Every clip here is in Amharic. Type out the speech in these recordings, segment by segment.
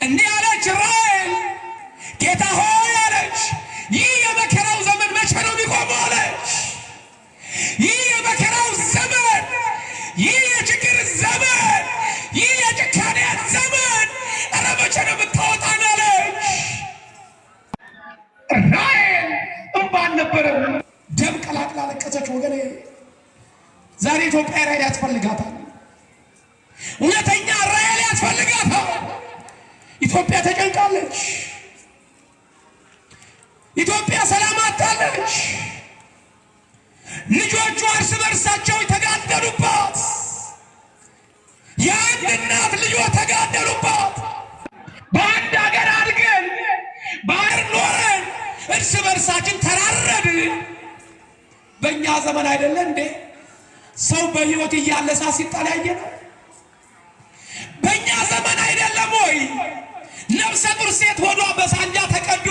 እንዲህ አለች ራሔል ጌታ ሆይ አለች ይህ የመከራው ዘመን መቼ ነው የሚቆመው አለች። ይህ የመከራው ዘመን፣ ይህ የችግር ዘመን፣ ይህ የጭካኔ ዘመን ኧረ መቼ ነው የምታወጣን አለች። ራሔል እንባ አልነበረም፣ ደም ቀላቅላ ለቀሰች። ወገኔ ዛሬ ኢትዮጵያ ራሔል ያስፈልጋታል። እውነተኛ ራሔል ያስፈልጋታል። ኢትዮጵያ ተጨንቃለች። ኢትዮጵያ ሰላም አጣለች። ልጆቿ እርስ በርሳቸው ተጋደሉባት። የአንድ እናት ልጆች ተጋደሉባት። በአንድ ሀገር አድገን ባህር ኖረን እርስ በርሳችን ተራረድን። በእኛ ዘመን አይደለ እንዴ ሰው በሕይወት እያለ እሳት ሲጣል ነው? በእኛ ዘመን አይደለም ወይ ነፍሰ ጡር ሴት ሆዷ በሳንጃ ተቀዶ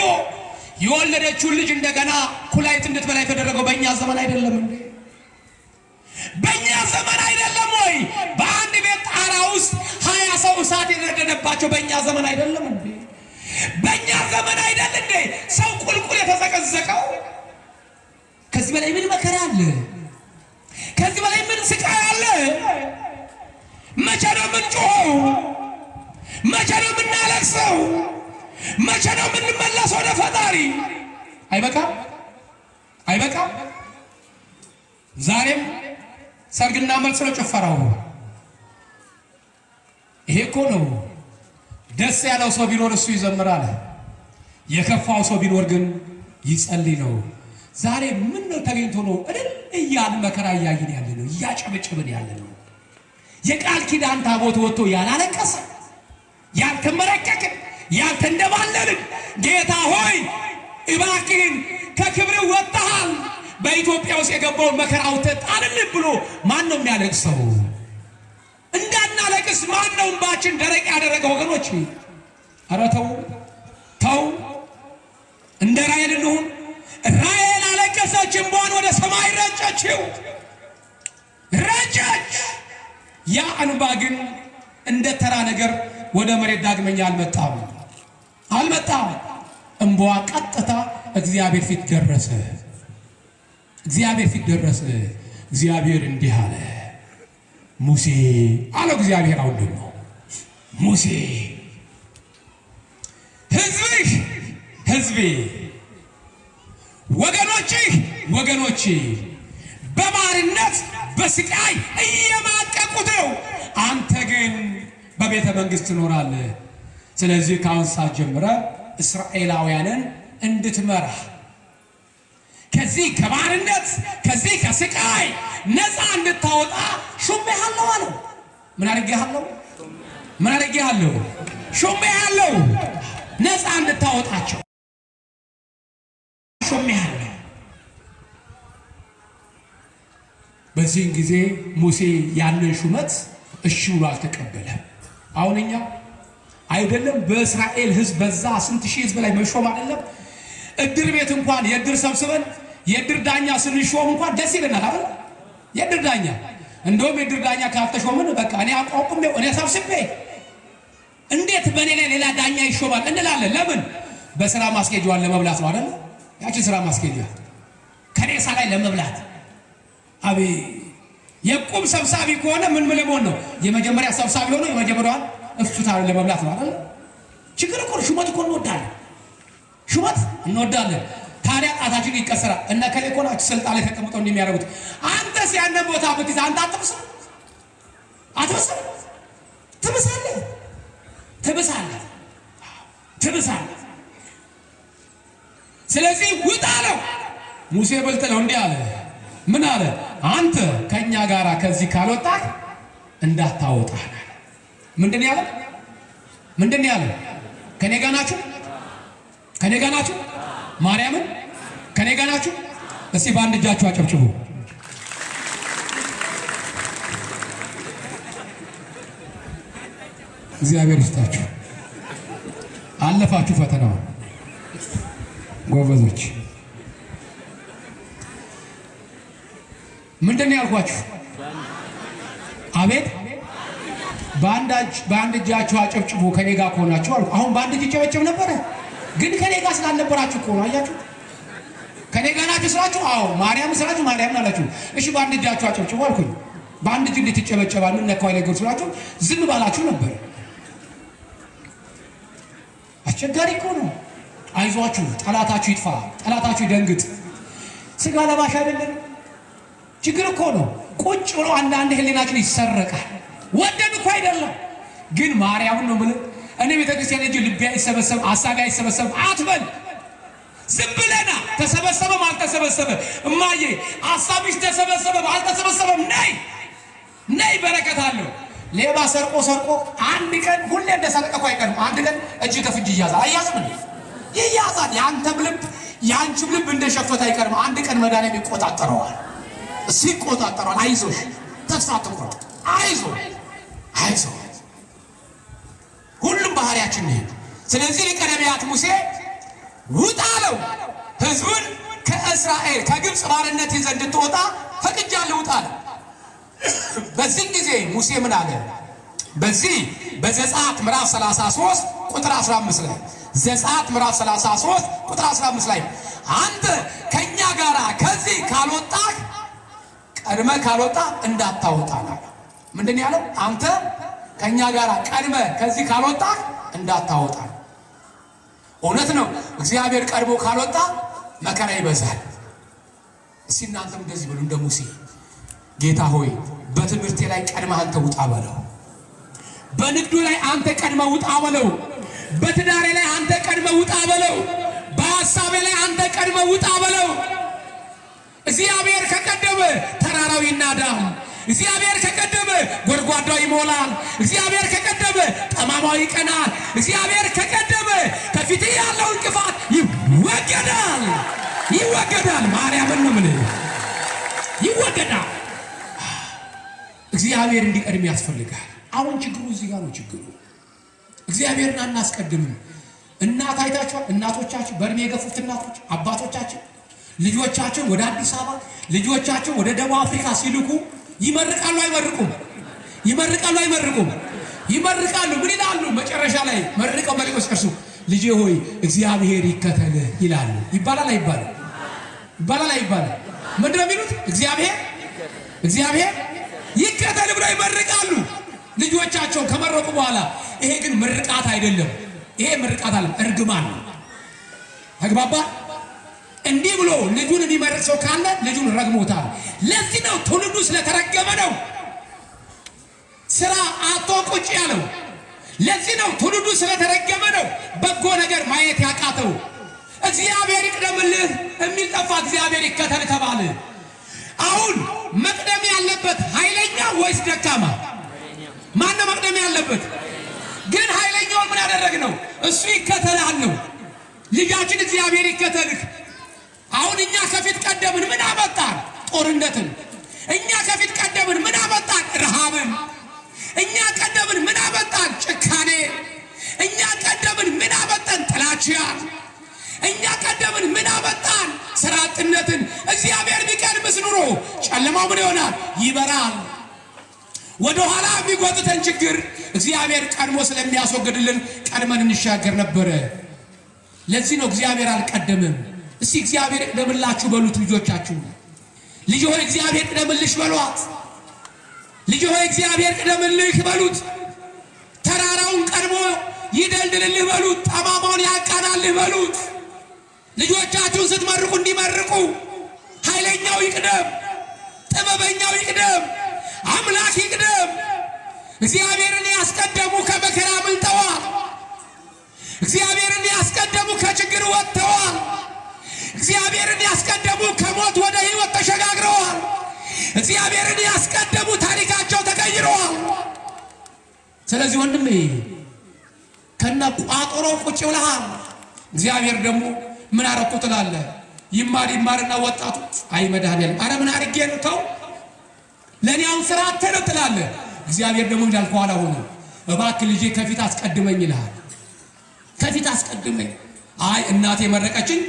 የወለደችውን ልጅ እንደገና ኩላሊት እንድትበላ የተደረገው? በእኛ ዘመን አይደለም እንዴ? በእኛ ዘመን አይደለም ወይ በአንድ ቤት ጣራ ውስጥ 20 ሰው እሳት የነደደባቸው? በእኛ ዘመን አይደለም እንዴ? በእኛ ዘመን አይደል እንዴ ሰው ቁልቁል የተዘቀዘቀው? ከዚህ በላይ ምን መከራ አለ? ከዚህ በላይ ምን ስቃይ አለ? መቼ ነው የምንጮኸው? መቼ ነው የምናለቅሰው? መቼ ነው የምንመለሰው ወደ ፈጣሪ? አይበቃም? አይበቃም? ዛሬም ሰርግና መልስ ነው ጭፈራው። ይሄ እኮ ነው። ደስ ያለው ሰው ቢኖር እሱ ይዘምራል፣ የከፋው ሰው ቢኖር ግን ይጸልይ ነው። ዛሬ ምን ነው ተገኝቶ ነው እልል እያልን መከራ እያየን ያለ ነው፣ እያጨበጨብን ያለ ነው። የቃል ኪዳን ታቦት ወጥቶ ያላለቀሰ ያልተመረቀቀ ያልተንደባለልን ጌታ ሆይ እባክህን ከክብር ወጥተሃል፣ በኢትዮጵያ ውስጥ የገባውን መከራ አውጥተህ ብሎ ማን ነው የሚያለቅሰው? እንዳናለቅስ ማን ነው እንባችን ደረቅ ያደረገው? ወገኖች ኧረ ተው ተው፣ እንደ ራሔል እንሁን። ራሔል አለቀሰች፣ እንባዋን ወደ ሰማይ ረጨችው፣ ረጨች። ያ እንባ ግን እንደ ተራ ነገር ወደ መሬት ዳግመኛ አልመጣም። እንባዋ ቀጥታ እግዚአብሔር ፊት ደረሰ። እግዚአብሔር ፊት ደረሰ። እግዚአብሔር እንዲህ አለ፣ ሙሴ አለው። እግዚአብሔር አሁን ደግሞ ሙሴ ሕዝቤ ወገኖቼ በባርነት በስቃይ እየማቀቁት ነው። አንተ ግን በቤተ መንግሥት ትኖራለህ። ስለዚህ ከአሁን ሰዓት ጀምረህ እስራኤላውያንን እንድትመራ ከዚህ ከባርነት ከዚህ ከስቃይ ነፃ እንድታወጣ ሾሜሃለሁ አለው። ምን አድርጌሃለሁ? ሾሜሃለሁ። ነፃ እንድታወጣቸው ሾሜሃለሁ። በዚህን ጊዜ ሙሴ ያንን ሹመት እሺ ብሎ አልተቀበለም። አሁን እኛ አይደለም በእስራኤል ሕዝብ በዛ ስንት ሺህ ሕዝብ ላይ መሾም አይደለም እድር ቤት እንኳን የእድር ሰብስበን የእድር ዳኛ ስንሾም እንኳን ደስ ይለናል አይደል? የእድር ዳኛ እንደውም የእድር ዳኛ ካልተሾምን በቃ እኔ አቋቁሜ እኔ ሰብስቤ እንዴት በእኔ ላይ ሌላ ዳኛ ይሾማል እንላለን። ለምን? በስራ ማስኬጃዋን ለመብላት ነው አይደል? ያቺ ስራ ማስኬጃ ከሬሳ ላይ ለመብላት። አቤ የቁም ሰብሳቢ ከሆነ ምን ለመሆን ነው? የመጀመሪያ ሰብሳቢ ሆኖ የመጀመሪያዋን እፍታ ለመብላት ነው አይደል? ችግር እኮ ሹመት እኮ እንወዳለን። ታዲያ ጣታችን ይቀሰራል። እነ ከሌ እኮ ናቸው ስልጣን ላይ ተቀምጠው እንደሚያደርጉት። አንተስ ያንን ቦታ ብትይዝ አንተ አትብስም? ትብሳለህ። ስለዚህ ውጣ ነው። ሙሴ ብልጥ ነው። እንዲህ አለ። ምን አለ? አንተ ከኛ ጋራ ከዚህ ካልወጣህ እንዳታወጣህ። ምንድን ያለ? ከኔ ጋር ናችሁ? ማርያምን ከኔ ጋር ናችሁ? እስቲ በአንድ እጃችሁ አጨብጭቡ። እግዚአብሔር ይስጣችሁ። አለፋችሁ ፈተናው ጎበዞች። ምንድን ያልኳችሁ? አቤት በአንድ እጃችሁ አጨብጭቡ ከኔ ጋር ከሆናችሁ አልኩ። አሁን በአንድ እጅ ጨበጨብ ነበረ፣ ግን ከኔ ጋር ስላልነበራችሁ እኮ ነው። አያችሁ ከኔ ጋር ናችሁ ስላችሁ፣ አዎ ማርያም ስላችሁ ማርያም አላችሁ። እሺ በአንድ እጃችሁ አጨብጭቡ አልኩኝ። በአንድ እጅ እንዴት ይጨበጨባል? ነካው ነገር ስላችሁ ዝም ባላችሁ ነበር። አስቸጋሪ እኮ ነው። አይዟችሁ፣ ጠላታችሁ ይጥፋ፣ ጠላታችሁ ይደንግጥ። ስጋ ለባሽ አይደለም። ችግር እኮ ነው። ቁጭ ብሎ አንዳንድ ህሊናችን ይሰረቃል። ወደን እኮ አይደለም፣ ግን ማርያምን ነው የምልህ። እኔ ቤተክርስቲያን እንጂ ልቤ አይሰበሰብ ሐሳቤ አይሰበሰብ አትበል። ዝም ብለና ተሰበሰበም አልተሰበሰበ እማዬ ሐሳብሽ ተሰበሰበም አልተሰበሰበም ነይ በረከት አለው። ሌባ ሰርቆ አንድ ቀን ሁሌ እንደሰረቀ እኮ አይቀርም። አንድ ቀን እጅ ከፍንጅ ይያዛል። አያዝም እንዴ? ይያዛል። ያንተም ልብ ያንቺም ልብ እንደሸፈተ አይቀርም። አንድ ቀን መድኃኒዓለም ይቆጣጠረዋል። ሲቆጣጠረዋል። አይዞሽ፣ ተስፋ አትቁረጥ። አይዞ ሁሉም ባህሪያችን ነው። ስለዚህ ሊቀ ነቢያት ሙሴ ውጣ አለው ህዝቡን ከእስራኤል ከግብፅ ባርነት ይዘህ እንድትወጣ ፈቅጃለሁ ውጣ አለ። በዚህ ጊዜ ሙሴ ምን አለ? በዚህ በዘጸአት ምዕራፍ 33 ቁጥር 15 ላይ ዘጸአት ምዕራፍ 33 ቁጥር 15 ላይ አንተ ከኛ ጋር ከዚህ ካልወጣህ ቀድመ ካልወጣ እንዳታወጣ አለ። ምንድን ያለው? አንተ ከኛ ጋር ቀድመ ከዚህ ካልወጣ እንዳታወጣ። እውነት ነው። እግዚአብሔር ቀድሞ ካልወጣ መከራ ይበዛል። እስኪ እናንተም እንደዚህ ብሉ እንደ ሙሴ፣ ጌታ ሆይ በትምህርቴ ላይ ቀድመ አንተ ውጣ በለው። በንግዱ ላይ አንተ ቀድመ ውጣ በለው። በትዳሬ ላይ አንተ ቀድመ ውጣ በለው። በሐሳቤ ላይ አንተ ቀድመ ውጣ በለው። እግዚአብሔር ከቀደመ ተራራው ይናዳል። እግዚአብሔር ከቀደመ ጎድጓዳው ይሞላል። እግዚአብሔር ከቀደመ ጠማማው ይቀናል። እግዚአብሔር ከቀደመ ከፊት ያለው እንቅፋት ይወገዳል። ማርያምን ነው ምን ይወገዳል። እግዚአብሔር እንዲቀድም ያስፈልጋል። አሁን ችግሩ እዚህ ጋር ነው። ችግሩ እግዚአብሔርን አናስቀድምም። እናት አይታችኋል? እናቶቻችን በእድሜ የገፉት እናቶች አባቶቻችን ልጆቻቸው ወደ አዲስ አበባ ልጆቻቸው ወደ ደቡብ አፍሪካ ሲልኩ ይመርቃሉ አይመርቁም? ይመርቃሉ። ምን ይላሉ? መጨረሻ ላይ መርቀው መልቀው ሲጨርሱ ልጄ ሆይ እግዚአብሔር ይከተል ይላሉ። ይባላል አይባልም? ምንድነው የሚሉት? እግዚአብሔር ይከተል ብለው ይመርቃሉ ልጆቻቸው ከመረቁ በኋላ። ይሄ ግን ምርቃት አይደለም። ይሄ ምርቃት አለ፣ እርግማን ነው። ተግባባ? እንዲህ ብሎ ልጁን የሚመርቅ ሰው ካለ ልጁን ረግሞታል። ለዚህ ነው ትውልዱ ስለተረገመ ነው ስራ አጥቶ ቁጭ ያለው። ለዚህ ነው ትውልዱ ስለተረገመ ነው በጎ ነገር ማየት ያቃተው። እግዚአብሔር ይቅደምልህ የሚል ጠፋ። እግዚአብሔር ይከተል ተባለ። አሁን መቅደም ያለበት ኃይለኛ ወይስ ደካማ? ማን ነው መቅደም ያለበት? ግን ኃይለኛውን ምን ያደረግነው? እሱ ይከተላል ነው። ልጃችን እግዚአብሔር ይከተልህ። አሁን እኛ ከፊት ቀደምን፣ ምን አመጣን? ጦርነትን። እኛ ከፊት ቀደምን፣ ምን አመጣን? ረሃብን። እኛ ቀደምን፣ ምን አመጣን? ጭካኔ። እኛ ቀደምን፣ ምን አመጣን? ጥላቻ። እኛ ቀደምን፣ ምን አመጣን? ስራ አጥነትን። እግዚአብሔር ቢቀድምስ ኑሮ ጨለማው ምን ይሆናል? ይበራል። ወደ ኋላ የሚጎትተን ችግር እግዚአብሔር ቀድሞ ስለሚያስወግድልን ቀድመን እንሻገር ነበረ። ለዚህ ነው እግዚአብሔር አልቀደምም። እስቲ እግዚአብሔር ይቅደምላችሁ በሉት ልጆቻችሁ። ልጅ ሆይ እግዚአብሔር ይቅደምልሽ በሏት። ልጅ ሆይ እግዚአብሔር ይቅደምልህ በሉት። ተራራውን ቀድሞ ይደልድልልህ በሉት። ጠማማውን ያቃናልህ በሉት። ልጆቻችሁን ስትመርቁ እንዲመርቁ ኃይለኛው ይቅደም፣ ጥበበኛው ይቅደም፣ አምላክ ይቅደም። እግዚአብሔርን ያስቀደሙ ከመከራ አምልጠዋል። እግዚአብሔርን ያስቀደሙ ከችግር ወጥተዋል። እግዚአብሔርን ያስቀደሙ ከሞት ወደ ሕይወት ተሸጋግረዋል። እግዚአብሔርን ያስቀደሙ ታሪካቸው ተቀይረዋል። ስለዚህ ወንድሜ ከነ ቋጠሮ ቁጭ ብለሃል። እግዚአብሔር ደግሞ ምን አረኩ ትላለህ? ይማርና ወጣቱ አይ መድኃኒዓለም አረ ምን አድርጌ ነው ተው ለኔ አሁን ስራ አትነው ትላለህ። እግዚአብሔር ደግሞ ይላል ከኋላ ሆኖ እባክህ ልጄ ከፊት አስቀድመኝ ይልሃል። ከፊት አስቀድመኝ። አይ እናቴ መረቀችኝ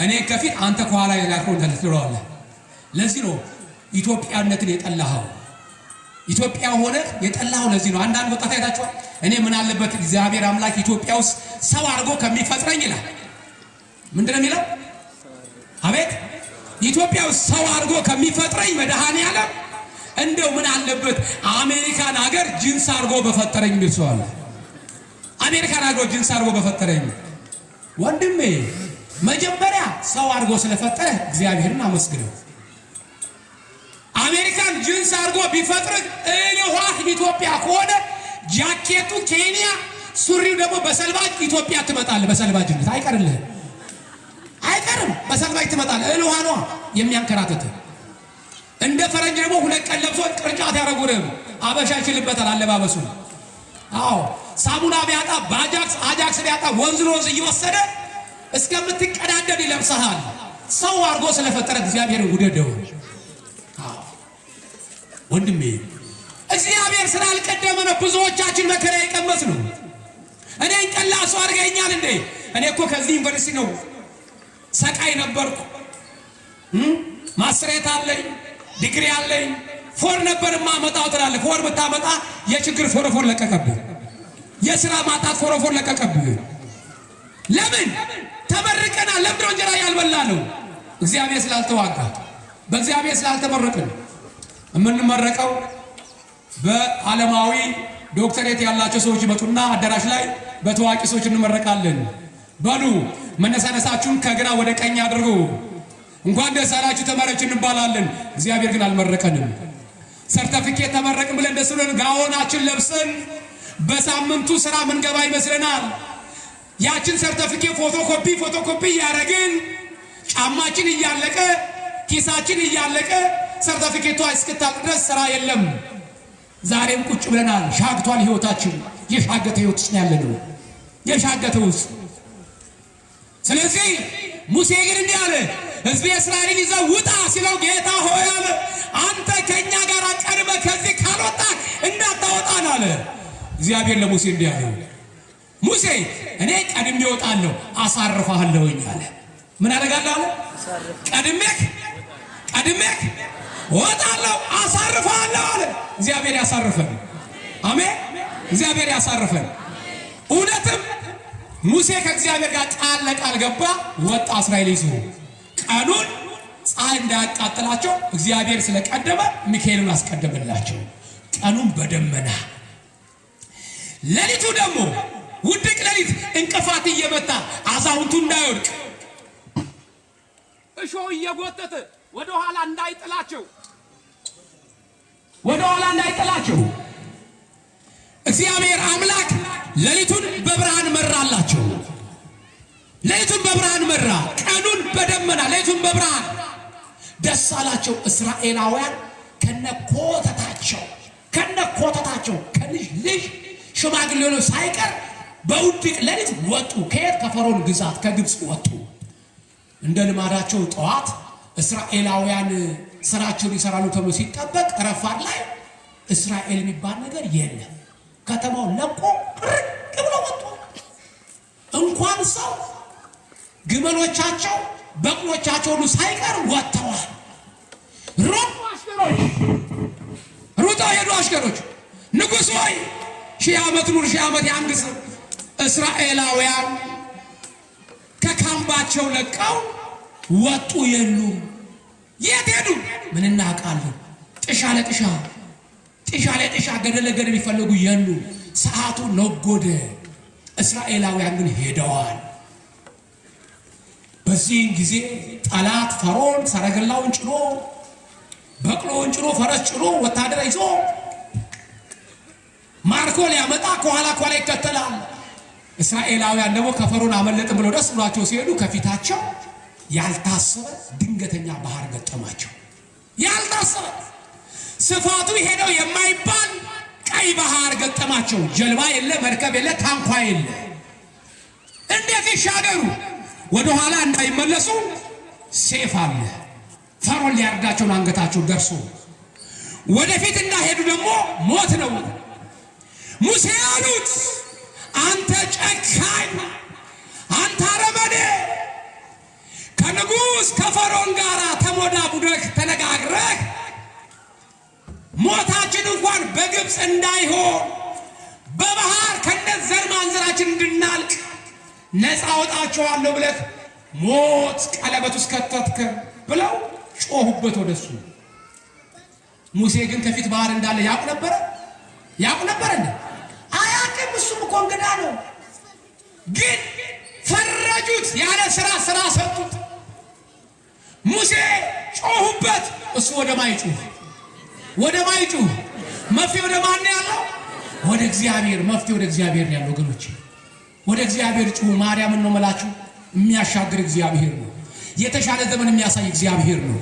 እኔ ከፊት አንተ ከኋላ ያልከው ትለዋለህ። ለዚህ ነው ኢትዮጵያነትን የጠላኸው። ኢትዮጵያ ሆነ የጠላው ለዚህ ነው። አንዳንድ ወጣት አይታችኋል። እኔ ምን አለበት እግዚአብሔር አምላክ ኢትዮጵያ ውስጥ ሰው አድርጎ ከሚፈጥረኝ ይላል። ምንድነው የሚለው? አቤት ኢትዮጵያ ውስጥ ሰው አድርጎ ከሚፈጥረኝ መድኃኔዓለም እንደው ምን አለበት አሜሪካን ሀገር ጅንስ አድርጎ በፈጠረኝ የሚል ሰው አለ። አሜሪካን ሀገር ጅንስ አድርጎ በፈጠረኝ ወንድሜ፣ መጀመሪያ ሰው አድርጎ ስለፈጠረ እግዚአብሔርን አመስግነው። አሜሪካን ጅንስ አድርጎ ቢፈጥር እልዋህ ኢትዮጵያ ከሆነ ጃኬቱ ኬንያ፣ ሱሪው ደግሞ በሰልባጅ ኢትዮጵያ ትመጣለህ። በሰልባጅነት አይቀርልህም፣ አይቀርም። በሰልባጅ ትመጣለህ። እልዋህ ነው የሚያንከራተት። እንደ ፈረንጅ ደግሞ 2 ቀን ለብሶ ቅርጫት ያረጉርም። አበሻ ይችልበታል አለባበሱ። አዎ ሳሙና ቢያጣ አጃክስ ቢያጣ ወንዝ ለወንዝ እየወሰደ እስከምትቀዳደድ ይለብሰሃል። ሰው አድርጎ ስለፈጠረ እግዚአብሔር ውደደው። ወንድሜ እግዚአብሔር ስላልቀደመ ነው ብዙዎቻችን መከራ የቀመስ ነው። እኔ እንቀላ ሰው አድርገኛል እንዴ? እኔ እኮ ከዚህ ዩኒቨርሲቲ ነው ሰቃይ ነበርኩ። ማስሬት አለኝ፣ ዲግሪ አለኝ። ፎር ነበርማ መጣው ትላለህ። ፎር ብታመጣ የችግር ፎረፎር ለቀቀብህ። የሥራ ማጣት ፎረፎር ለቀቀብህ። ለምን ተመርቀና ለምን እንጀራ ያልበላ ነው? እግዚአብሔር ስላልተዋጋ፣ በእግዚአብሔር ስላልተመረቅን። የምንመረቀው በዓለማዊ ዶክተሬት ያላቸው ሰዎች ይመጡና አዳራሽ ላይ በታዋቂ ሰዎች እንመረቃለን። በሉ መነሳነሳችሁን ከግራ ወደ ቀኝ አድርጉ፣ እንኳን ደስ አላችሁ ተመረቁ እንባላለን። እግዚአብሔር ግን አልመረቀንም። ሰርተፊኬት ተመረቅን ብለን ደስ ብሎን ጋውናችን ለብሰን በሳምንቱ ስራ ምንገባ ይመስለናል። ያችን ሰርተፊኬት ፎቶኮፒ ያረግን ጫማችን እያለቀ ኪሳችን እያለቀ ሰርተፊኬቷ እስክታልቅ ድረስ ስራ የለም። ዛሬም ቁጭ ብለናል። ሻግቷል ህይወታችን። የሻገተ ህይወት ውስጥ ያለነው የሻገተ ውስጥ። ስለዚህ ሙሴ ግን እንዲህ አለ፣ ሕዝቤ እስራኤልን ይዘው ውጣ ሲለው ጌታ ሆይ አለ አንተ ከኛ ጋር ቀድመህ ከዚህ ካልወጣ እንዳታወጣን አለ። እግዚአብሔር ለሙሴ እንዲህ አለ፣ ሙሴ እኔ ቀድሜ እወጣለሁ አሳርፍሃለሁኝ አለ። ምን አደርጋለሁ አለ? ቀድሜህ እወጣለሁ አሳርፍሃለሁ አለ። እግዚአብሔር ያሳርፈን። አሜን። እግዚአብሔር ያሳርፈን። እውነትም ሙሴ ከእግዚአብሔር ጋር ቃል ለቃል ገባ። ወጣ እስራኤል ይዞ ቀኑን ፀሐይ እንዳያቃጥላቸው እግዚአብሔር ስለቀደመ ሚካኤልን አስቀደመላቸው። ቀኑን በደመና ሌሊቱ ደግሞ ውድቅ ሌሊት እንቅፋት እየመታ አዛውንቱ እንዳይወድቅ እሾህ እየጎተተ ወደ ኋላ እንዳይጥላቸው እግዚአብሔር አምላክ ሌሊቱን በብርሃን መራላቸው። ሌሊቱን በብርሃን መራ፣ ቀኑን በደመና ሌሊቱን በብርሃን። ደስ አላቸው እስራኤላውያን ከነኮተታቸው ከልጅ ልጅ ሽማግሌዎች ሳይቀር በውድቅ ሌሊት ወጡ። ከየት? ከፈርዖን ግዛት ከግብፅ ወጡ። እንደ ልማዳቸው ጠዋት እስራኤላውያን ስራቸውን ይሰራሉ ተብሎ ሲጠበቅ ረፋድ ላይ እስራኤል የሚባል ነገር የለም። ከተማውን ለቆ ቅርቅ ብሎ ወጡ። እንኳን ሰው ግመሎቻቸው በቅሎቻቸው ሁሉ ሳይቀር ወጥተዋል። ሩጠው ሄዱ አሽከሮች። ንጉሥ ሆይ 1000 ዓመት ኑር፣ 1000 ዓመት ያንግስ። እስራኤላውያን ከካምባቸው ለቀው ወጡ። የሉም። የት ሄዱ? ምን እናውቃለን? ጥሻ ለጥሻ ገደል ለገደል የሚፈልጉ የሉ። ሰዓቱ ነጎደ። እስራኤላውያን ግን ሄደዋል። በዚህ ጊዜ ጠላት ፈርዖን ሰረገላውን ጭኖ በቅሎውን ጭኖ ፈረስ ጭኖ ወታደር ይዞ ማርኮ ሊያመጣ ከኋላ ይከተላል። እስራኤላውያን ደግሞ ከፈርዖን አመለጥን ብለው ደስ ብሏቸው ሲሄዱ ከፊታቸው ያልታሰበ ድንገተኛ ባህር ገጠማቸው። ያልታሰበ ስፋቱ ሄደው የማይባል ቀይ ባህር ገጠማቸው። ጀልባ የለ፣ መርከብ የለ፣ ታንኳ የለ። እንዴት ይሻገሩ? ወደ ኋላ እንዳይመለሱ ሴፍ አለ። ፈርዖን ሊያርዳቸውን አንገታቸው ደርሶ ወደፊት እንዳይሄዱ ደግሞ ሞት ነው። ሙሴ አሉት አንተ ጨካኝ፣ አንተ አረመኔ፣ ከንጉሥ ከፈርዖን ጋር ተሞዳሙደህ ተነጋግረህ ሞታችን እንኳን በግብጽ እንዳይሆን በባህር ከነዘር ማንዘራችን እንድናልቅ ነፃ አወጣቸዋለሁ ብለህ ሞት ቀለበት ውስጥ ከተትከ ብለው ጮሁበት ወደሱ። ሙሴ ግን ከፊት ባህር እንዳለ ያውቅ ነበር እንዴ? አያውቅም። እሱም እኮ እንግዳ ነው። ግን ፈረጁት፣ ያለ ስራ ሰጡት። ሙሴ ጮሁበት፣ እሱ ወደ ማይጩህ መፍትሄ ወደ ማን ያለው? ወደ እግዚአብሔር። መፍትሄ ወደ እግዚአብሔር ያለው ወገኖች፣ ወደ እግዚአብሔር ጩሁ። ማርያምን ነው መላችሁ የሚያሻግር እግዚአብሔር ነው። የተሻለ ዘመን የሚያሳይ እግዚአብሔር ነው።